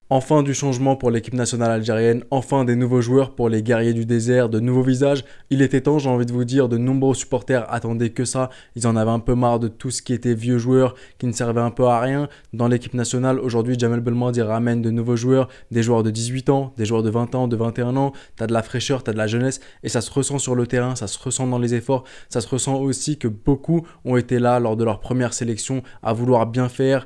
Enfin du changement pour l'équipe nationale algérienne, enfin des nouveaux joueurs pour les guerriers du désert, de nouveaux visages. Il était temps, j'ai envie de vous dire, de nombreux supporters attendaient que ça. Ils en avaient un peu marre de tout ce qui était vieux joueurs qui ne servaient un peu à rien. Dans l'équipe nationale, aujourd'hui, Jamel Belmadi ramène de nouveaux joueurs, des joueurs de 18 ans, des joueurs de 20 ans, de 21 ans. T'as de la fraîcheur, t'as de la jeunesse et ça se ressent sur le terrain, ça se ressent dans les efforts. Ça se ressent aussi que beaucoup ont été là lors de leur première sélection à vouloir bien faire.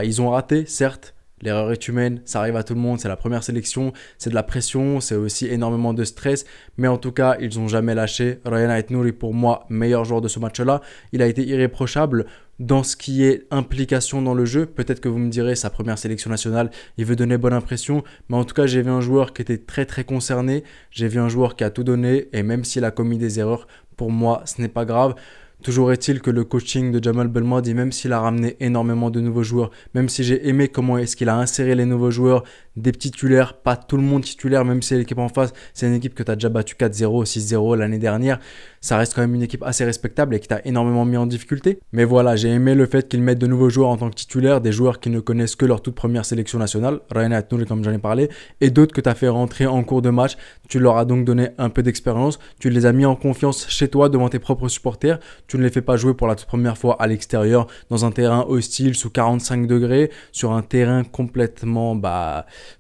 Ils ont raté, certes. L'erreur est humaine, ça arrive à tout le monde, c'est la première sélection, c'est de la pression, c'est aussi énormément de stress, mais en tout cas, ils n'ont jamais lâché. Ryan Aït-Nouri, pour moi, meilleur joueur de ce match-là, il a été irréprochable dans ce qui est implication dans le jeu. Peut-être que vous me direz, sa première sélection nationale, il veut donner bonne impression, mais en tout cas, j'ai vu un joueur qui était très très concerné, j'ai vu un joueur qui a tout donné, et même s'il a commis des erreurs, pour moi, ce n'est pas grave. Toujours est-il que le coaching de Jamal Belmadi, même s'il a ramené énormément de nouveaux joueurs, même si j'ai aimé comment est-ce qu'il a inséré les nouveaux joueurs, des titulaires, pas tout le monde titulaire, même si l'équipe en face, c'est une équipe que tu as déjà battu 4-0, 6-0 l'année dernière, ça reste quand même une équipe assez respectable et qui t'a énormément mis en difficulté. Mais voilà, j'ai aimé le fait qu'il mette de nouveaux joueurs en tant que titulaires, des joueurs qui ne connaissent que leur toute première sélection nationale, Ryan Aït-Nouri comme j'en ai parlé, et d'autres que tu as fait rentrer en cours de match. Tu leur as donc donné un peu d'expérience, tu les as mis en confiance chez toi devant tes propres supporters, tu ne les fais pas jouer pour la toute première fois à l'extérieur, dans un terrain hostile sous 45 degrés, sur un terrain complètement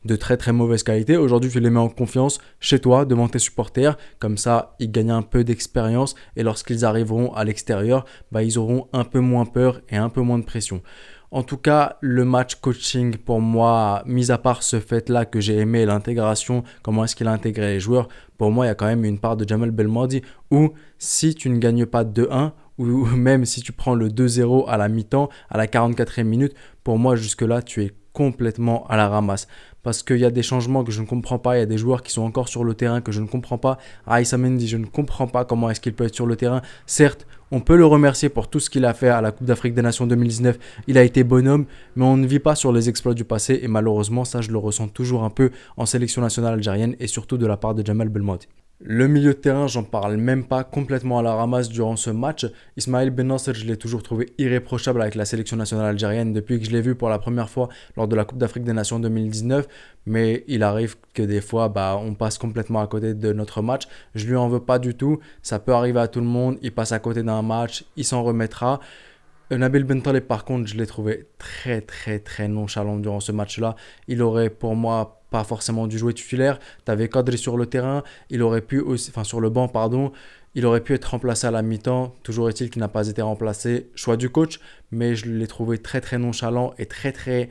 de très très mauvaise qualité. Aujourd'hui, tu les mets en confiance chez toi, devant tes supporters, comme ça, ils gagnent un peu d'expérience et lorsqu'ils arriveront à l'extérieur, ils auront un peu moins peur et un peu moins de pression. En tout cas, le match coaching pour moi, mis à part ce fait-là que j'ai aimé, l'intégration, comment est-ce qu'il a intégré les joueurs, pour moi, il y a quand même une part de Jamel Belmadi où si tu ne gagnes pas 2-1, ou même si tu prends le 2-0 à la mi-temps, à la 44e minute, pour moi, jusque-là, tu es complètement à la ramasse. Parce qu'il y a des changements que je ne comprends pas, il y a des joueurs qui sont encore sur le terrain que je ne comprends pas. Aïssa Mendy, je ne comprends pas comment est-ce qu'il peut être sur le terrain. Certes, on peut le remercier pour tout ce qu'il a fait à la Coupe d'Afrique des Nations 2019. Il a été bonhomme, mais on ne vit pas sur les exploits du passé. Et malheureusement, ça, je le ressens toujours un peu en sélection nationale algérienne et surtout de la part de Jamal Belmadi. Le milieu de terrain, j'en parle même pas, complètement à la ramasse durant ce match. Ismaël Ben Nasser, je l'ai toujours trouvé irréprochable avec la sélection nationale algérienne depuis que je l'ai vu pour la première fois lors de la Coupe d'Afrique des Nations 2019. Mais il arrive que des fois, on passe complètement à côté de notre match. Je lui en veux pas du tout. Ça peut arriver à tout le monde. Il passe à côté d'un match, il s'en remettra. Nabil Bentaleb, par contre, je l'ai trouvé très très très nonchalant durant ce match-là. Il aurait pour moi pas forcément dû jouer titulaire. Tu avais Kadri sur le terrain, il aurait pu aussi, enfin sur le banc, pardon. Il aurait pu être remplacé à la mi-temps. Toujours est-il qu'il n'a pas été remplacé. Choix du coach, mais je l'ai trouvé très très nonchalant et très très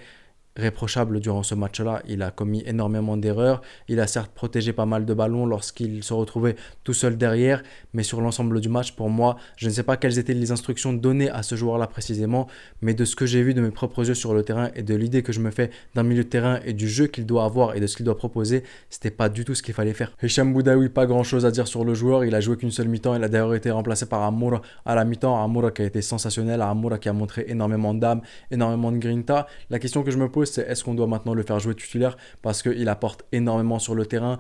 réprochable durant ce match-là. Il a commis énormément d'erreurs. Il a certes protégé pas mal de ballons lorsqu'il se retrouvait tout seul derrière, mais sur l'ensemble du match, pour moi, je ne sais pas quelles étaient les instructions données à ce joueur-là précisément, mais de ce que j'ai vu de mes propres yeux sur le terrain et de l'idée que je me fais d'un milieu de terrain et du jeu qu'il doit avoir et de ce qu'il doit proposer, c'était pas du tout ce qu'il fallait faire. Hicham Boudaoui, pas grand-chose à dire sur le joueur. Il a joué qu'une seule mi-temps. Il a d'ailleurs été remplacé par Amoura à la mi-temps. Amoura qui a été sensationnel, Amoura qui a montré énormément d'âme, énormément de grinta. La question que je me pose, c'est est-ce qu'on doit maintenant le faire jouer titulaire parce qu'il apporte énormément sur le terrain,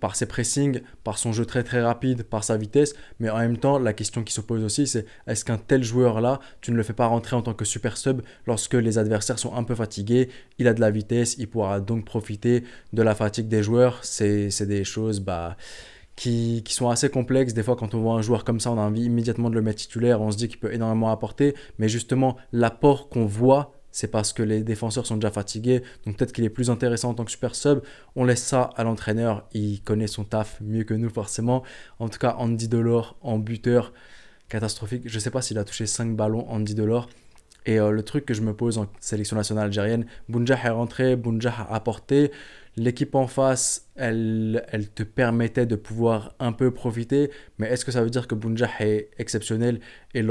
par ses pressings, par son jeu très très rapide, par sa vitesse, mais en même temps, la question qui se pose aussi, c'est est-ce qu'un tel joueur-là, tu ne le fais pas rentrer en tant que super sub lorsque les adversaires sont un peu fatigués, il a de la vitesse, il pourra donc profiter de la fatigue des joueurs, c'est des choses qui sont assez complexes. Des fois, quand on voit un joueur comme ça, on a envie immédiatement de le mettre titulaire, on se dit qu'il peut énormément apporter, mais justement, l'apport qu'on voit, c'est parce que les défenseurs sont déjà fatigués. Donc peut-être qu'il est plus intéressant en tant que super sub. On laisse ça à l'entraîneur. Il connaît son taf mieux que nous forcément. En tout cas, Andy Delors en buteur, catastrophique. Je ne sais pas s'il a touché 5 ballons, Andy Delors. Et le truc que je me pose en sélection nationale algérienne, Bounjah est rentré, Bounjah a apporté. L'équipe en face, elle te permettait de pouvoir un peu profiter, mais est-ce que ça veut dire que Bounjah est exceptionnel et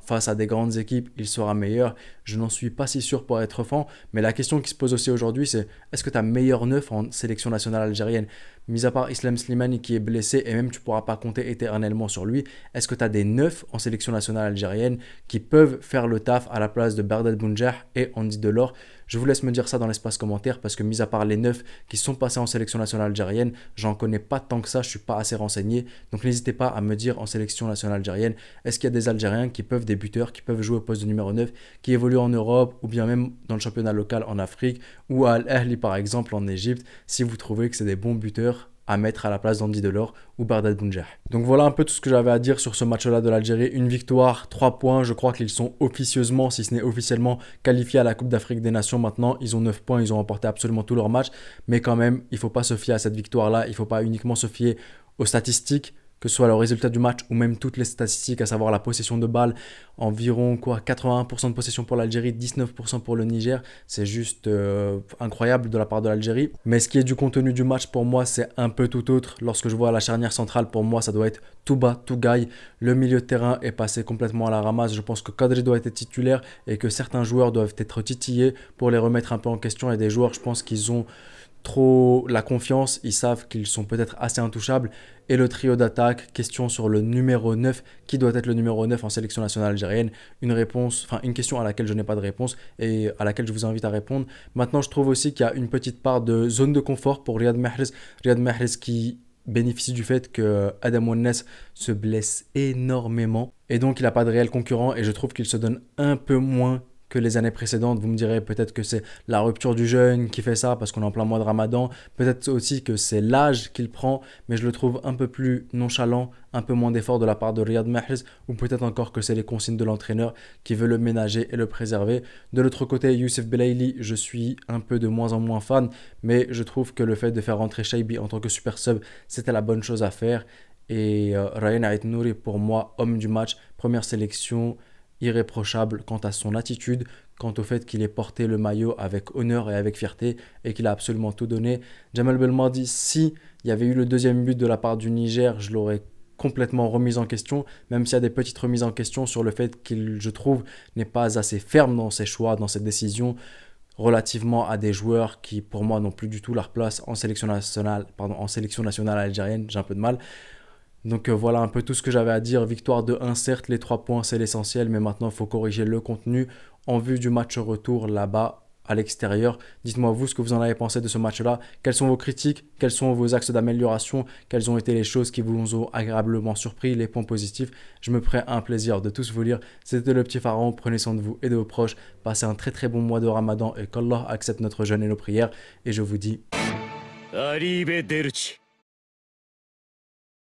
face à des grandes équipes, il sera meilleur? Je n'en suis pas si sûr pour être franc, mais la question qui se pose aussi aujourd'hui, c'est est-ce que tu as meilleur neuf en sélection nationale algérienne? Mis à part Islam Slimani qui est blessé et même tu ne pourras pas compter éternellement sur lui, est-ce que tu as des neufs en sélection nationale algérienne qui peuvent faire le taf à la place de Bardel Bounjah et Andy Delors? Je vous laisse me dire ça dans l'espace commentaire parce que mis à part les 9 qui sont passés en sélection nationale algérienne, j'en connais pas tant que ça, je suis pas assez renseigné. Donc n'hésitez pas à me dire en sélection nationale algérienne, est-ce qu'il y a des Algériens qui peuvent, des buteurs, qui peuvent jouer au poste de numéro 9, qui évoluent en Europe ou bien même dans le championnat local en Afrique ou à Al-Ahli par exemple en Égypte, si vous trouvez que c'est des bons buteurs à mettre à la place d'Andy Delors ou Bardad Bounjah. Donc voilà un peu tout ce que j'avais à dire sur ce match-là de l'Algérie. Une victoire, 3 points. Je crois qu'ils sont officieusement, si ce n'est officiellement, qualifiés à la Coupe d'Afrique des Nations maintenant. Ils ont 9 points, ils ont remporté absolument tous leurs matchs. Mais quand même, il ne faut pas se fier à cette victoire-là. Il ne faut pas uniquement se fier aux statistiques, que ce soit le résultat du match ou même toutes les statistiques, à savoir la possession de balles, environ 81% de possession pour l'Algérie, 19% pour le Niger. C'est juste incroyable de la part de l'Algérie. Mais ce qui est du contenu du match, pour moi, c'est un peu tout autre. Lorsque je vois la charnière centrale, pour moi, ça doit être tout bas, tout gaille. Le milieu de terrain est passé complètement à la ramasse. Je pense que Kadri doit être titulaire et que certains joueurs doivent être titillés pour les remettre un peu en question. Et des joueurs, je pense qu'ils ont trop la confiance, ils savent qu'ils sont peut-être assez intouchables. Et le trio d'attaque, question sur le numéro 9, qui doit être le numéro 9 en sélection nationale algérienne? Une question à laquelle je n'ai pas de réponse et à laquelle je vous invite à répondre. Maintenant, je trouve aussi qu'il y a une petite part de zone de confort pour Riyad Mahrez. Riyad Mahrez qui bénéficie du fait que Adam Ounes se blesse énormément et donc il n'a pas de réel concurrent et je trouve qu'il se donne un peu moins que les années précédentes. Vous me direz peut-être que c'est la rupture du jeûne qui fait ça parce qu'on est en plein mois de Ramadan. Peut-être aussi que c'est l'âge qu'il prend, mais je le trouve un peu plus nonchalant, un peu moins d'effort de la part de Riyad Mahrez, ou peut-être encore que c'est les consignes de l'entraîneur qui veut le ménager et le préserver. De l'autre côté, Youssef Belaïli, je suis un peu de moins en moins fan, mais je trouve que le fait de faire rentrer Shaibi en tant que super sub, c'était la bonne chose à faire. Et Ryan Ait Nouri, pour moi, homme du match, première sélection, irréprochable quant à son attitude, quant au fait qu'il ait porté le maillot avec honneur et avec fierté et qu'il a absolument tout donné. Jamal Belmadi, si il y avait eu le deuxième but de la part du Niger, je l'aurais complètement remise en question, même s'il y a des petites remises en question sur le fait qu'il, je trouve, n'est pas assez ferme dans ses choix, dans ses décisions, relativement à des joueurs qui, pour moi, n'ont plus du tout leur place en sélection nationale algérienne. J'ai un peu de mal. Donc voilà un peu tout ce que j'avais à dire. Victoire de 1, certes, les 3 points c'est l'essentiel, mais maintenant il faut corriger le contenu en vue du match retour là-bas à l'extérieur. Dites-moi vous ce que vous en avez pensé de ce match-là. Quelles sont vos critiques? Quels sont vos axes d'amélioration? Quelles ont été les choses qui vous ont agréablement surpris? Les points positifs? Je me ferai un plaisir de tous vous lire. C'était le petit pharaon. Prenez soin de vous et de vos proches. Passez un très très bon mois de Ramadan et qu'Allah accepte notre jeûne et nos prières. Et je vous dis... Arrivederci.